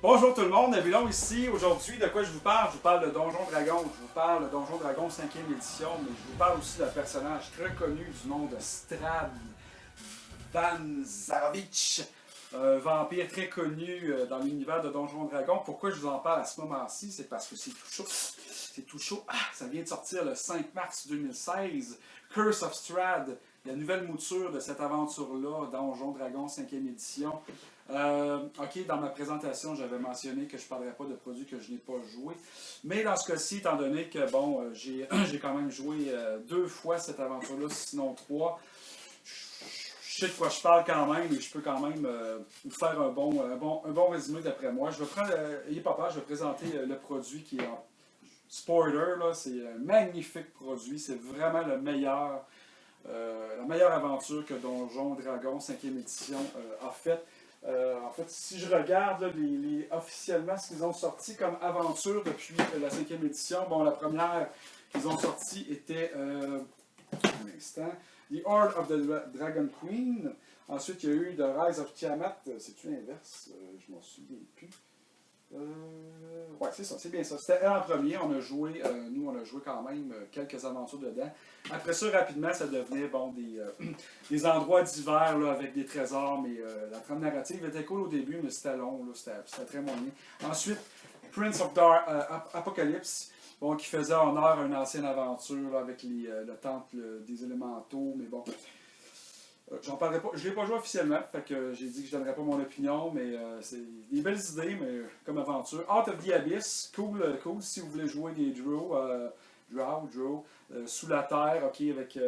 Bonjour tout le monde, Nabulon ici. Aujourd'hui, de quoi je vous parle? Je vous parle de Donjon Dragon. Je vous parle de Donjon Dragon 5e édition, mais je vous parle aussi d'un personnage très connu du nom de Strahd Van Zarovich. Un vampire très connu dans l'univers de Donjon Dragon. Pourquoi je vous en parle à ce moment-ci? C'est parce que c'est tout chaud. C'est tout chaud. Ah, ça vient de sortir le 5 mars 2016. Curse of Strahd, la nouvelle mouture de cette aventure-là, Donjon Dragon 5e édition. Ok, dans ma présentation, j'avais mentionné que je ne parlerais pas de produits que je n'ai pas joué. Mais dans ce cas-ci, étant donné que bon, j'ai quand même joué 2 fois cette aventure-là, sinon 3, je sais de quoi je parle quand même et je peux quand même vous faire un bon résumé d'après moi. Je vais prendre, ayez pas peur, je vais présenter le produit qui est en spoiler. C'est un magnifique produit, c'est vraiment le meilleur, la meilleure aventure que Donjon Dragon 5e édition a faite. En fait, si je regarde là, officiellement ce qu'ils ont sorti comme aventure depuis la 5e édition, bon, la première qu'ils ont sorti était, un instant, The Horde of the Dragon Queen. Ensuite, il y a eu The Rise of Tiamat. C'est-tu l'inverse? Je m'en souviens plus. Ouais, c'est ça, c'est bien ça. C'était elle en premier. On a joué, nous, on a joué quand même quelques aventures dedans. Après ça, rapidement, ça devenait bon, des endroits divers là, avec des trésors. Mais la trame narrative était cool au début, mais c'était long. C'était très moyen. Ensuite, Prince of Apocalypse. Bon, qui faisait honneur à une ancienne aventure là, avec le temple des élémentaux. Mais bon. J'en parlerai pas. Je ne l'ai pas joué officiellement, fait que j'ai dit que je ne donnerais pas mon opinion, mais c'est des belles idées, mais comme aventure. Out of the Abyss, cool si vous voulez jouer des Drow, sous la terre, ok, avec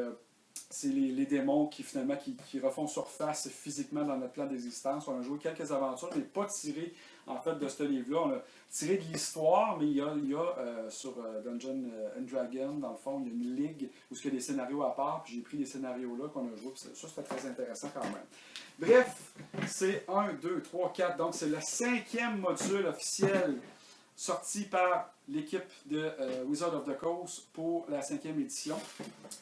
c'est les démons qui finalement qui refont surface physiquement dans notre plan d'existence. On a joué quelques aventures, mais pas tiré en fait de ce livre-là. On a tiré de l'histoire, mais il y a sur Dungeon and Dragon, dans le fond, il y a une ligue où il y a des scénarios à part, puis j'ai pris les scénarios-là qu'on a joués, ça c'était très intéressant quand même. Bref, c'est 1, 2, 3, 4, donc c'est le 5e module officiel sorti par l'équipe de Wizard of the Coast pour la 5e édition.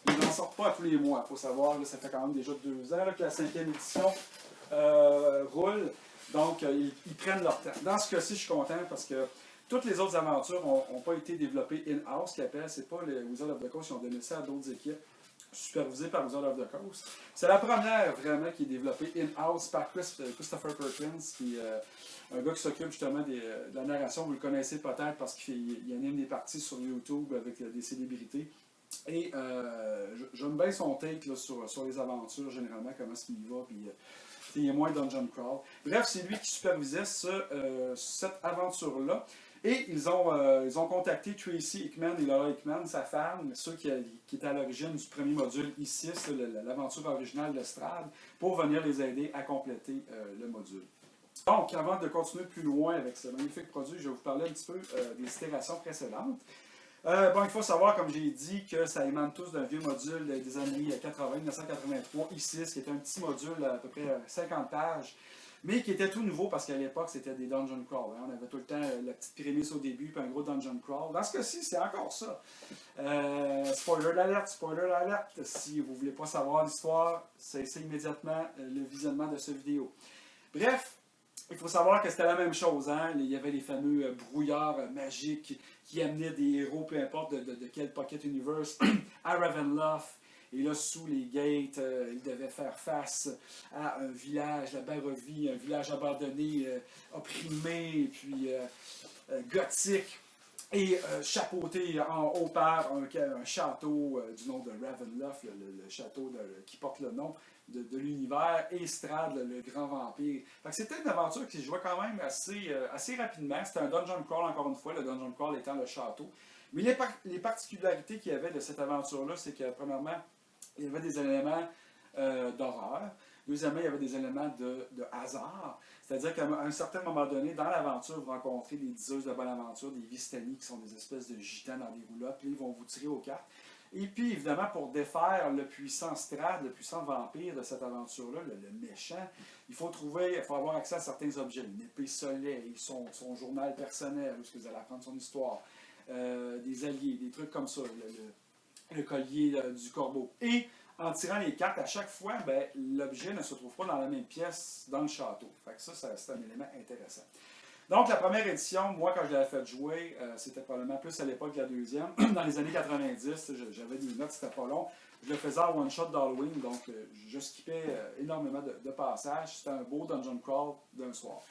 Ils n'en sortent pas à tous les mois, il faut savoir, là, ça fait quand même déjà 2 ans là, que la 5e édition roule, donc ils prennent leur temps. Dans ce cas-ci, je suis content parce que toutes les autres aventures n'ont pas été développées in-house, qu'ils appellent, c'est pas les Wizard of the Coast, ils ont donné ça à d'autres équipes supervisées par Wizard of the Coast. C'est la première vraiment qui est développée in-house par Christopher Perkins, qui est un gars qui s'occupe justement de la narration. Vous le connaissez peut-être parce qu'il anime des parties sur YouTube avec des célébrités. Et j'aime bien son take là, sur les aventures, généralement, comment est-ce qu'il y va. Puis, il est moins Dungeon Crawl. Bref, c'est lui qui supervisait cette aventure-là. Et ils ont contacté Tracy Hickman et Laura Hickman, sa femme, ceux qui étaient à l'origine du premier module Isis, l'aventure originale de Strahd, pour venir les aider à compléter le module. Donc, avant de continuer plus loin avec ce magnifique produit, je vais vous parler un petit peu des itérations précédentes. Bon, il faut savoir, comme j'ai dit, que ça émane tous d'un vieux module des années 80, 1983, Isis, qui était un petit module à peu près 50 pages, mais qui était tout nouveau parce qu'à l'époque, c'était des dungeon crawl. Hein. On avait tout le temps la petite prémisse au début, puis un gros dungeon crawl. Dans ce cas-ci, c'est encore ça. Spoiler alert, si vous ne voulez pas savoir l'histoire, cessez immédiatement le visionnement de cette vidéo. Bref, il faut savoir que c'était la même chose. Hein? Il y avait les fameux brouillards magiques qui amenaient des héros, peu importe de quel Pocket Universe, à Ravenloft. Et là, sous les gates, ils devaient faire face à un village, la Barovie, un village abandonné, opprimé, puis gothique, et chapeauté en haut par un château du nom de Ravenloft, le château qui porte le nom de l'univers, et Strahd, le grand vampire. C'était une aventure qui se jouait quand même assez rapidement. C'était un dungeon crawl, encore une fois, le dungeon crawl étant le château. Mais les particularités qu'il y avait de cette aventure-là, c'est que, premièrement, il y avait des éléments d'horreur. Deuxièmement, il y avait des éléments de hasard. C'est-à-dire qu'à un certain moment donné, dans l'aventure, vous rencontrez des diseuses de bonne aventure, des Vistani, qui sont des espèces de gitans dans des roulottes, puis ils vont vous tirer aux cartes. Et puis, évidemment, pour défaire le puissant Strahd, le puissant vampire de cette aventure-là, le méchant, il faut avoir accès à certains objets. Une épée soleil, son journal personnel, où est-ce que vous allez apprendre son histoire, des alliés, des trucs comme ça, le collier du corbeau. Et en tirant les cartes, à chaque fois, l'objet ne se trouve pas dans la même pièce dans le château. Fait que ça c'est un élément intéressant. Donc, la première édition, moi, quand je l'avais fait jouer, c'était probablement plus à l'époque de la deuxième. Dans les années 90, j'avais des notes, c'était pas long. Je le faisais en one-shot d'Halloween, donc je skippais énormément de passages. C'était un beau dungeon crawl d'un soir.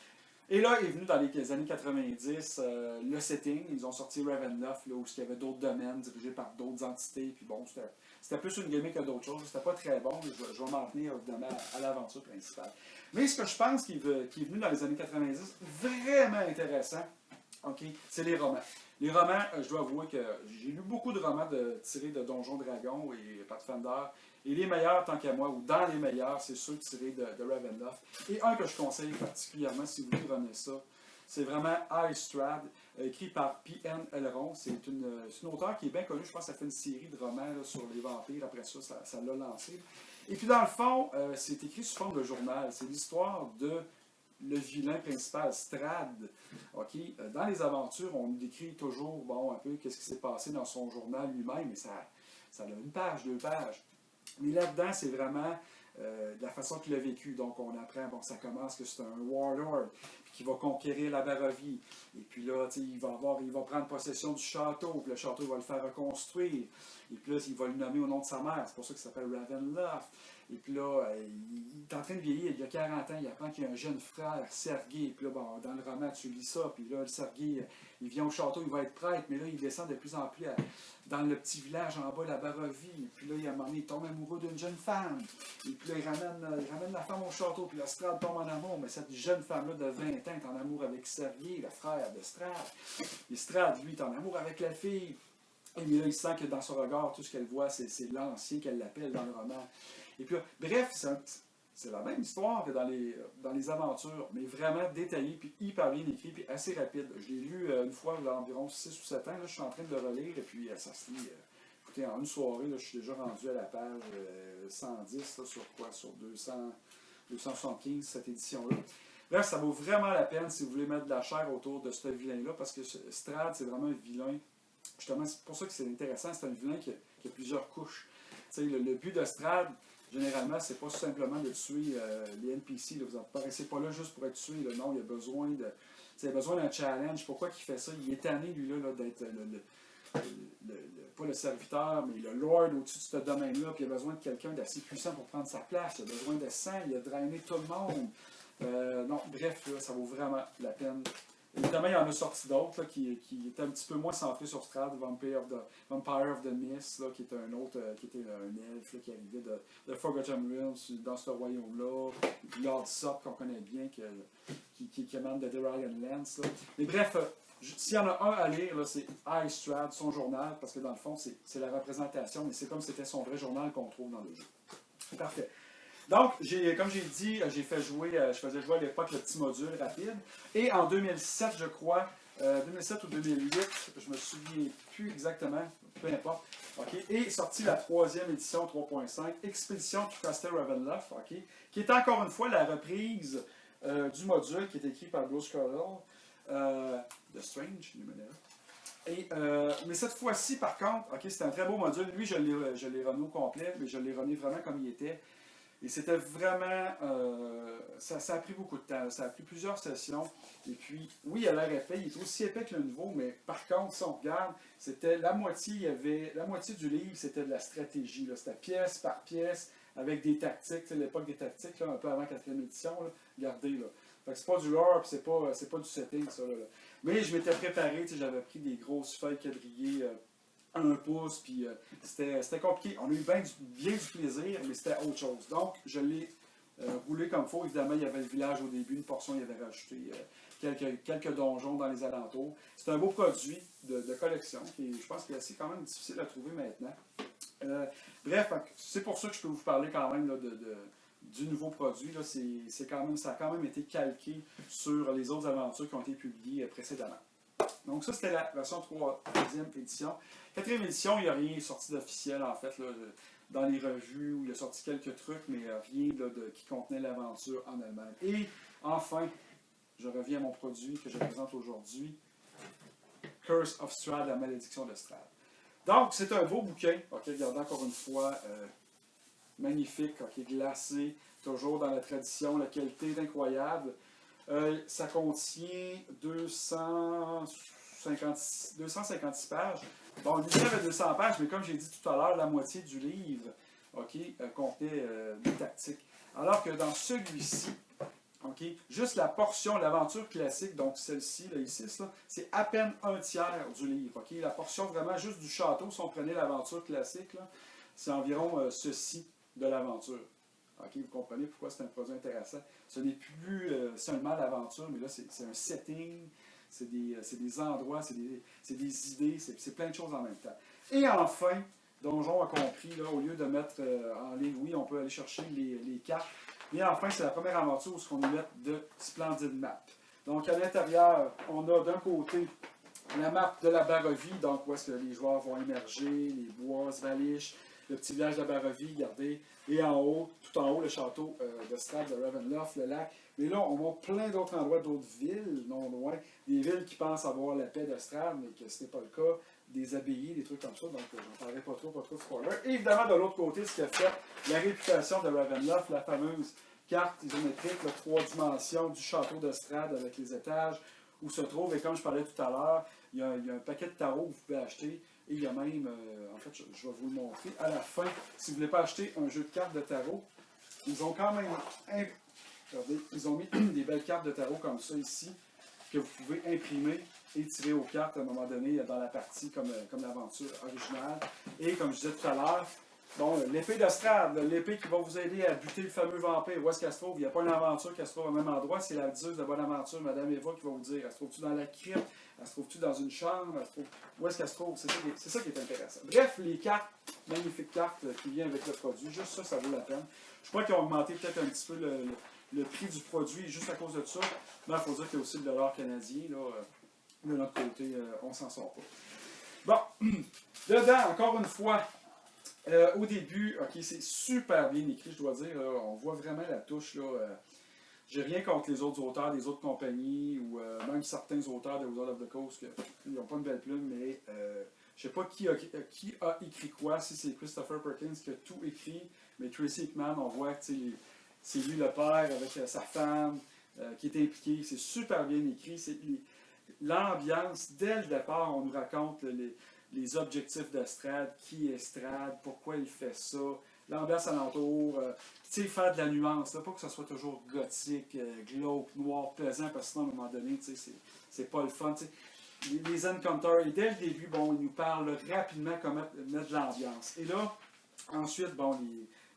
Et là est venu dans les années 90 le setting. Ils ont sorti Ravenloft, là, où il y avait d'autres domaines dirigés par d'autres entités. Puis bon, c'était plus une gimmick que d'autres choses. C'était pas très bon. Je vais m'en tenir évidemment à l'aventure principale. Mais ce que je pense qui est venu dans les années 90, vraiment intéressant, okay, c'est les romans. Les romans, je dois avouer que j'ai lu beaucoup de romans tirés de Donjons Dragons et Pathfinder. Et les meilleurs, tant qu'à moi, ou dans les meilleurs, c'est ceux tirés de Ravenloft. Et un que je conseille particulièrement, si vous voulez revenir ça, c'est vraiment High Strahd, écrit par P.N. Elrond. C'est une auteure qui est bien connue. Je pense que ça fait une série de romans là, sur les vampires. Après ça, ça l'a lancé. Et puis, dans le fond, c'est écrit sous forme de journal. C'est l'histoire de le vilain principal, Strahd. Okay? Dans les aventures, on décrit toujours bon, un peu qu'est-ce qui s'est passé dans son journal lui-même, mais ça a une page, 2 pages. Mais là-dedans, c'est vraiment la façon qu'il a vécu. Donc, on apprend, bon, ça commence que c'est un warlord qui va conquérir la Barovie. Et puis là, il va prendre possession du château, puis le château va le faire reconstruire. Et puis là, il va le nommer au nom de sa mère. C'est pour ça qu'il s'appelle Ravenloft. Et puis là, il est en train de vieillir, il a 40 ans, il apprend qu'il y a un jeune frère, Sergei. Puis là, bon, dans le roman, tu lis ça. Puis là, le Sergei, il vient au château, il va être prêtre, mais là, il descend de plus en plus dans le petit village en bas, la Barovie. Et puis là, à un moment donné, il tombe amoureux d'une jeune femme. Et puis là, il ramène la femme au château. Puis là, Strahd tombe en amour. Mais cette jeune femme-là de 20 ans est en amour avec Sergei, le frère de Strahd. Et Strahd, lui, est en amour avec la fille. Et là, il sent que dans son regard, tout ce qu'elle voit, c'est l'ancien qu'elle l'appelle dans le roman. Et puis, bref, c'est la même histoire que dans les aventures, mais vraiment détaillée, puis hyper bien écrit, puis assez rapide. Je l'ai lu une fois, il y a environ 6 ou 7 ans. Là, je suis en train de le relire, et puis ça se lit. Écoutez, en une soirée, là, je suis déjà rendu à la page 110, là, sur quoi? Sur 275, cette édition-là. Bref, ça vaut vraiment la peine si vous voulez mettre de la chair autour de ce vilain-là, parce que Strahd, c'est vraiment un vilain. Justement, c'est pour ça que c'est intéressant, c'est un vilain qui a plusieurs couches. Le but de Strahd, généralement, c'est pas simplement de tuer les NPC. Là. Vous n'apparaissez pas là juste pour être tué. Là. Non, il a besoin d'un challenge. Pourquoi il fait ça? Il est tanné, lui, là d'être pas le serviteur, mais le lord au-dessus de ce domaine-là. Puis il a besoin de quelqu'un d'assez puissant pour prendre sa place. Il a besoin de sang, il a drainé tout le monde. Non, bref, là, ça vaut vraiment la peine. Évidemment, il y en a sorti d'autres qui étaient un petit peu moins centrés sur Strahd, Vampire of the Mist, là, qui était un autre, qui était un elfe là, qui arrivait de Forgotten Realms dans ce royaume-là. Lord Sop, qu'on connaît bien, qui émane de Derian Lance. Là. Mais bref, s'il y en a un à lire, c'est High Strahd, son journal, parce que dans le fond, c'est la représentation, mais c'est comme si c'était son vrai journal qu'on trouve dans le jeu. Parfait. Donc, comme j'ai dit, je faisais jouer à l'époque le petit module rapide. Et en 2007, je crois, 2007 ou 2008, je me souviens plus exactement, peu importe, okay, est sortie la 3e édition 3.5, Expédition to Castle Ravenloft, okay, qui est encore une fois la reprise du module qui est écrit par Bruce Cardle, The Strange, mais cette fois-ci, par contre, okay, c'est un très beau module. Lui, je l'ai rené au complet, mais je l'ai rené vraiment comme il était. Et c'était vraiment... ça a pris beaucoup de temps. Ça a pris plusieurs sessions. Et puis, oui, il a l'air épais. Il est aussi épais que le nouveau, mais par contre, si on regarde, c'était la moitié du livre, c'était de la stratégie. C'était pièce par pièce, avec des tactiques. C'est l'époque des tactiques, là, un peu avant la 4e édition. Là. Regardez, là. Fait que c'est pas du lore, puis c'est pas du setting, ça. Là. Mais je m'étais préparé, j'avais pris des grosses feuilles quadrillées... 1 pouce, puis c'était compliqué. On a eu bien du plaisir, mais c'était autre chose. Donc, je l'ai roulé comme il faut. Évidemment, il y avait le village au début, une portion, il y avait rajouté quelques donjons dans les alentours. C'est un beau produit de collection, qui je pense qu'il est assez quand même difficile à trouver maintenant. Bref, c'est pour ça que je peux vous parler quand même là, du nouveau produit. Là, ça a quand même été calqué sur les autres aventures qui ont été publiées précédemment. Donc ça, c'était la version 3e édition. 4e édition, il n'y a rien sorti d'officiel, en fait, là, dans les revues, où il a sorti quelques trucs, mais rien là, qui contenait l'aventure en elle-même. Et enfin, je reviens à mon produit que je présente aujourd'hui, Curse of Strahd, la malédiction de Strahd. Donc, c'est un beau bouquin, regardez encore une fois, magnifique, glacé, toujours dans la tradition, la qualité est incroyable. Ça contient 256 pages. Bon, le livre avait 200 pages, mais comme j'ai dit tout à l'heure, la moitié du livre contenait des tactiques. Alors que dans celui-ci, juste la portion, l'aventure classique, donc celle-ci, là, ici, c'est à peine un tiers du livre. La portion vraiment juste du château, si on prenait l'aventure classique, c'est environ ceci de l'aventure. Vous comprenez pourquoi c'est un produit intéressant. Ce n'est plus seulement l'aventure, mais là, c'est un setting, c'est des endroits, c'est des idées, c'est plein de choses en même temps. Et enfin, Donjon a compris, là, au lieu de mettre en ligne, oui, on peut aller chercher les cartes. Et enfin, c'est la première aventure où on y met de splendides maps. Donc, à l'intérieur, on a d'un côté la map de la Barovie, donc où est-ce que les joueurs vont émerger, les bois, Svalish, le petit village de la Barovie, regardez. Et en haut, tout en haut, le château de Strahd, de Ravenloft, le lac. Mais là, on voit plein d'autres endroits, d'autres villes, non loin. Des villes qui pensent avoir la paix de Strahd, mais que ce n'est pas le cas. Des abbayes, des trucs comme ça. Donc, j'en parlerai pas trop de spoilers. Et évidemment, de l'autre côté, ce qui a fait la réputation de Ravenloft, la fameuse carte isométrique, 3 dimensions du château de Strahd avec les étages, où se trouve, et comme je parlais tout à l'heure, il y a un paquet de tarots que vous pouvez acheter. Et il y a même, en fait, je vais vous le montrer, à la fin, si vous ne voulez pas acheter un jeu de cartes de tarot, ils ont quand même, regardez, ils ont mis des belles cartes de tarot comme ça ici, que vous pouvez imprimer et tirer aux cartes à un moment donné dans la partie comme l'aventure originale. Et comme je disais tout à l'heure, bon, l'épée de Strahd, l'épée qui va vous aider à buter le fameux vampire, où est-ce qu'elle se trouve? Il n'y a pas une aventure qui se trouve au même endroit, c'est la diseuse de Bonaventure, Madame Eva, qui va vous dire, elle se trouve-tu dans la crypte? Elle se trouve-tu dans une chambre? Où est-ce qu'elle se trouve? C'est ça qui est intéressant. Bref, les cartes, magnifiques cartes qui viennent avec le produit, juste ça, ça vaut la peine. Je crois qu'ils ont augmenté peut-être un petit peu le prix du produit juste à cause de ça. Mais il faut dire qu'il y a aussi le dollar canadien. Là, de notre côté, on s'en sort pas. Bon, dedans, encore une fois, au début, c'est super bien écrit, je dois dire. Là, on voit vraiment la touche. J'ai rien contre les autres auteurs des autres compagnies ou même certains auteurs de Wizard of the Coast qui n'ont pas une belle plume, mais je ne sais pas qui a écrit quoi, si c'est Christopher Perkins qui a tout écrit, mais Tracy Hickman, on voit que c'est lui le père avec sa femme qui est impliqué. C'est super bien écrit. L'ambiance, dès le départ, on nous raconte les objectifs de Strahd, qui est Strahd, pourquoi il fait ça, l'ambiance alentour, faire de la nuance, là, pas que ce soit toujours gothique, glauque, noir, pesant, parce que sinon, à un moment donné, c'est pas le fun. Les Encounters, dès le début, bon, ils nous parlent rapidement comment mettre de l'ambiance. Et là, ensuite, bon,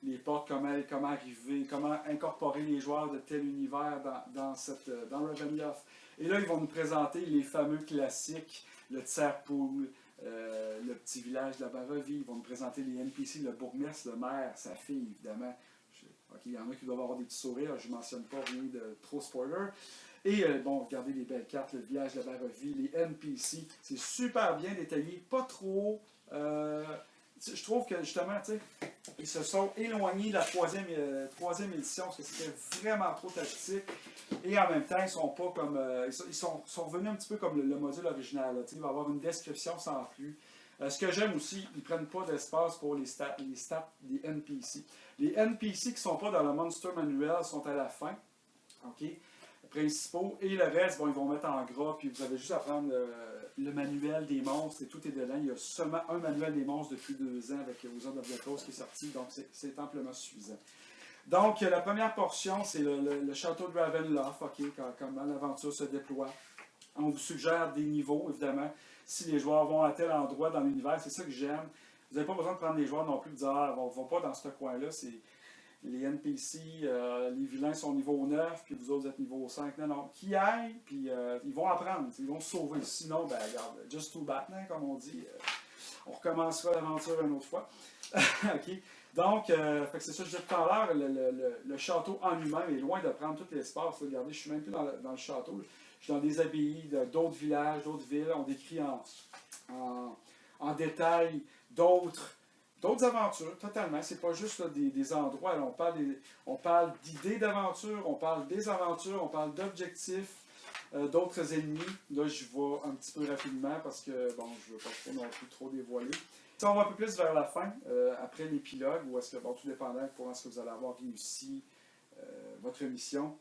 les portes, comment arriver, comment incorporer les joueurs de tel univers dans Ravenloft. Et là, ils vont nous présenter les fameux classiques, le Tsarpool, le petit village de la Barovie. Ils vont nous présenter les NPC, le bourgmestre, le maire, sa fille, évidemment. Il y en a qui doivent avoir des petits sourires, je ne mentionne pas rien de trop spoiler. Et bon, regardez les belles cartes, le village de la Barovie, les NPC, c'est super bien détaillé, pas trop. Je trouve que justement, ils se sont éloignés de la troisième édition parce que c'était vraiment trop tactique. Et en même temps, ils sont pas comme. Ils sont revenus un petit peu comme le module original. Là, il va y avoir une description sans plus. Ce que j'aime aussi, ils ne prennent pas d'espace pour les stats des NPC. Les NPC qui ne sont pas dans le Monster Manual sont à la fin. Principaux. Et le reste, bon, ils vont mettre en gras, puis vous avez juste à prendre le manuel des monstres et tout est dedans. Il y a seulement un manuel des monstres depuis 2 ans avec Wizard of the Coast qui est sorti, donc c'est amplement suffisant. Donc, la première portion, c'est le château de Ravenloft, comment l'aventure se déploie. On vous suggère des niveaux, évidemment. Si les joueurs vont à tel endroit dans l'univers, c'est ça que j'aime. Vous n'avez pas besoin de prendre les joueurs non plus, de dire on ne va pas dans ce coin-là, c'est les NPC, les vilains sont niveau 9, puis vous autres vous êtes niveau 5. Non, qui aillent, puis ils vont apprendre, ils vont se sauver. Sinon, ben regarde, just too bad, comme on dit. On recommencera l'aventure une autre fois. OK. Donc, c'est ça que je disais tout à l'heure, le château en lui-même est loin de prendre tout l'espace. Regardez, je suis même plus dans le château. Je suis dans des abbayes d'autres villages, d'autres villes. On décrit en détail d'autres aventures, totalement. C'est pas juste là, des endroits. Là, on parle d'idées d'aventure, on parle des aventures, on parle d'objectifs, d'autres ennemis. Là, je vais un petit peu rapidement parce que, bon, je ne veux pas non plus trop dévoiler. Si on va un peu plus vers la fin, après l'épilogue, où est-ce que, bon, tout dépendant de comment est-ce que vous allez avoir réussi votre mission.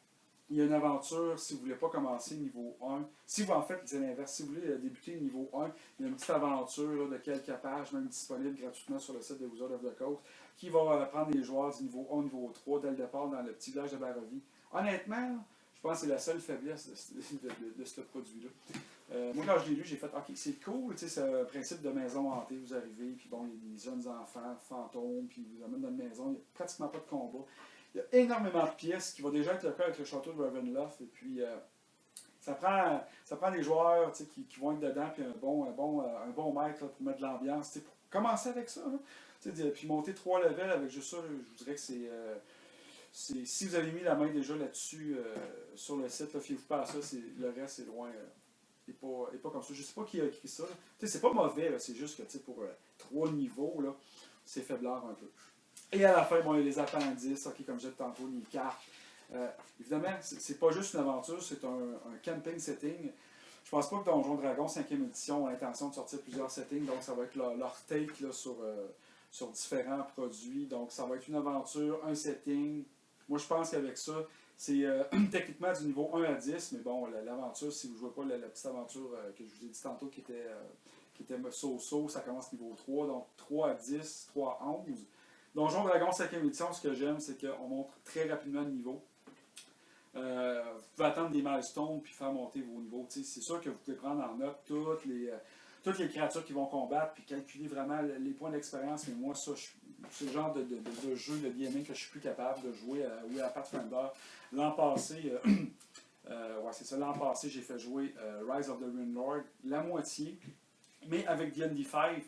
il y a une aventure, si vous ne voulez pas commencer niveau 1, si vous en faites, c'est l'inverse, si vous voulez débuter niveau 1, il y a une petite aventure là, de quelques pages, même disponible gratuitement sur le site de Wizard of the Coast, qui va prendre les joueurs du niveau 1, niveau 3 dès le départ dans le petit village de Barovie. Honnêtement, je pense que c'est la seule faiblesse de ce produit-là. Moi, quand je l'ai lu, j'ai fait OK, c'est cool, c'est un principe de maison hantée, vous arrivez, puis bon, il y a des jeunes enfants, fantômes, puis ils vous amènent dans une maison, il n'y a pratiquement pas de combat. Il y a énormément de pièces qui vont déjà être le cas avec le château de Ravenloft, et puis ça prend des joueurs qui vont être dedans, puis un bon maître là, pour mettre de l'ambiance, pour commencer avec ça. Puis monter 3 levels avec juste ça, je vous dirais que si vous avez mis la main déjà là-dessus sur le site, fiez-vous pas à ça, le reste c'est loin. Et pas comme ça. Je sais pas qui a écrit ça. C'est pas mauvais, c'est juste que pour 3 niveaux, c'est faiblard un peu. Et à la fin, bon, il y a les appendices, comme je disais tantôt, les cartes. Évidemment, c'est pas juste une aventure, c'est un camping setting. Je pense pas que Donjon Dragon 5e édition a l'intention de sortir plusieurs settings, donc ça va être leur take là, sur différents produits. Donc ça va être une aventure, un setting. Moi je pense qu'avec ça, c'est techniquement du niveau 1 à 10, mais bon, l'aventure, si vous ne jouez pas la petite aventure que je vous ai dit tantôt qui était so-so, ça commence niveau 3, donc 3 à 10, 3 à 11. Donjon Dragon 5e édition, ce que j'aime, c'est qu'on montre très rapidement le niveau. Vous pouvez attendre des milestones puis faire monter vos niveaux. C'est sûr que vous pouvez prendre en note toutes les créatures qui vont combattre puis calculer vraiment les points d'expérience, mais moi, ça, c'est le genre de jeu de gaming que je suis plus capable de jouer à Pathfinder. L'an passé, l'an passé, j'ai fait jouer Rise of the Ruined Lord, la moitié, mais avec D&D 5.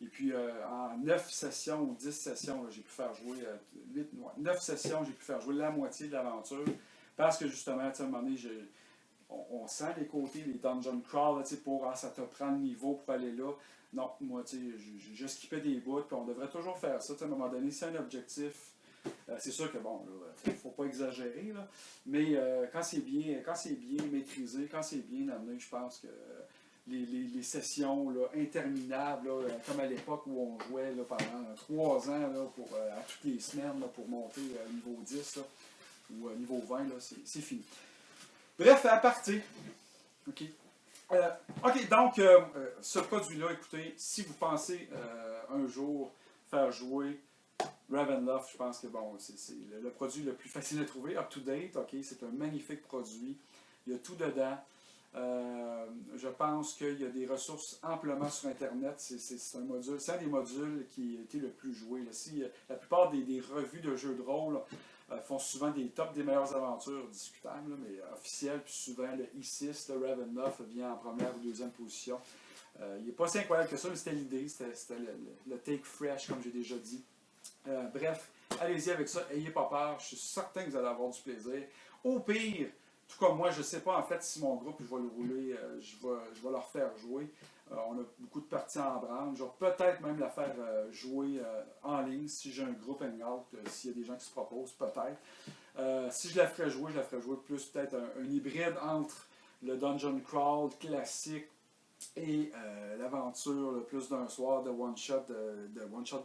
Et puis en 9 sessions ou 10 sessions, j'ai pu faire jouer 9 sessions, j'ai pu faire jouer la moitié de l'aventure. Parce que justement, à un moment donné, on sent les côtés, les dungeon crawl, pour ça te prend le niveau pour aller là. Non, moi, je skippais des bouts, puis on devrait toujours faire ça. À un moment donné, c'est un objectif. C'est sûr que bon, il ne faut pas exagérer, là, mais quand c'est bien maîtrisé, quand c'est bien amené, je pense que les sessions là, interminables, là, comme à l'époque où on jouait là, pendant 3 ans là, à toutes les semaines là, pour monter niveau 10 là, ou niveau 20, c'est fini. Bref, à partir. OK. Donc, ce produit-là, écoutez, si vous pensez un jour faire jouer Ravenloft, je pense que bon, c'est le produit le plus facile à trouver, up-to-date, OK, c'est un magnifique produit. Il y a tout dedans. Je pense qu'il y a des ressources amplement sur Internet. C'est un des modules qui a été le plus joué. Là. La plupart des revues de jeux de rôle font souvent des tops des meilleures aventures discutables, là, mais officielles, puis souvent le I6, le Ravenloft vient en première ou deuxième position. Il n'est pas si incroyable que ça, mais c'était l'idée, c'était le take fresh, comme j'ai déjà dit. Bref, allez-y avec ça, ayez pas peur, je suis certain que vous allez avoir du plaisir. Au pire, tout comme moi, je ne sais pas en fait si mon groupe, je vais le rouler, je vais leur faire jouer. On a beaucoup de parties en branle. Je vais peut-être même la faire jouer en ligne si j'ai un groupe hangout, s'il y a des gens qui se proposent, peut-être. Si je la ferais jouer plus peut-être un hybride entre le Dungeon Crawl classique et l'aventure le plus d'un soir de one-shot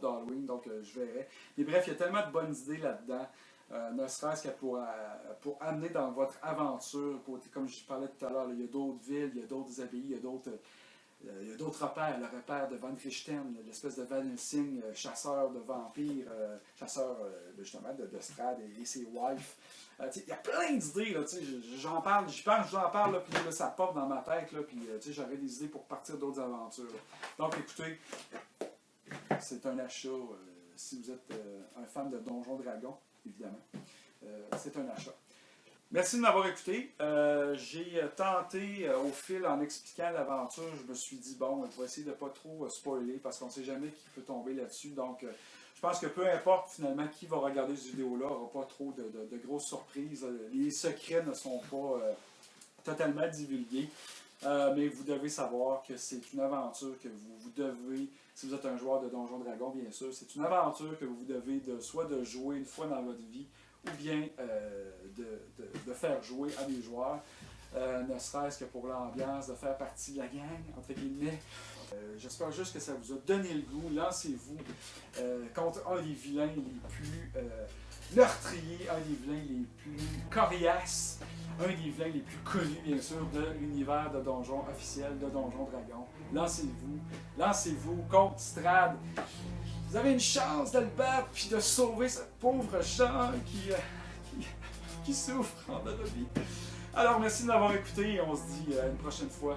d'Halloween. Donc je verrai. Mais bref, il y a tellement de bonnes idées là-dedans. Ne serait-ce que pour amener dans votre aventure, comme je parlais tout à l'heure, il y a d'autres villes, il y a d'autres abbayes, il y a d'autres repères, le repère de Van Richten, l'espèce de Van Helsing, chasseur de vampires, chasseur justement de Strahd et ses wives. Il y a plein d'idées, j'en parle, j'en parle, puis là, ça pop dans ma tête, puis j'aurais des idées pour partir d'autres aventures. Donc écoutez, c'est un achat, si vous êtes un fan de Donjon Dragon, évidemment, c'est un achat. Merci de m'avoir écouté. J'ai tenté, au fil, en expliquant l'aventure, je me suis dit, bon, je vais essayer de ne pas trop spoiler, parce qu'on ne sait jamais qui peut tomber là-dessus. Donc, je pense que peu importe, finalement, qui va regarder cette vidéo-là, n'aura pas trop de grosses surprises. Les secrets ne sont pas totalement divulgués. Mais vous devez savoir que c'est une aventure que vous devez, si vous êtes un joueur de Donjon Dragon, bien sûr, c'est une aventure que vous devez soit de jouer une fois dans votre vie, ou bien de faire jouer à des joueurs, ne serait-ce que pour l'ambiance, de faire partie de la gang, entre guillemets. J'espère juste que ça vous a donné le goût. Lancez-vous contre un des vilains les plus meurtriers, un des vilains les plus coriaces un des vilains les plus connus, bien sûr, de l'univers de Donjon officiel, de Donjon Dragon. Lancez-vous contre Strahd. Vous avez une chance de le battre, puis de sauver ce pauvre chat qui souffre en vie. Alors, merci de m'avoir écouté et on se dit à une prochaine fois.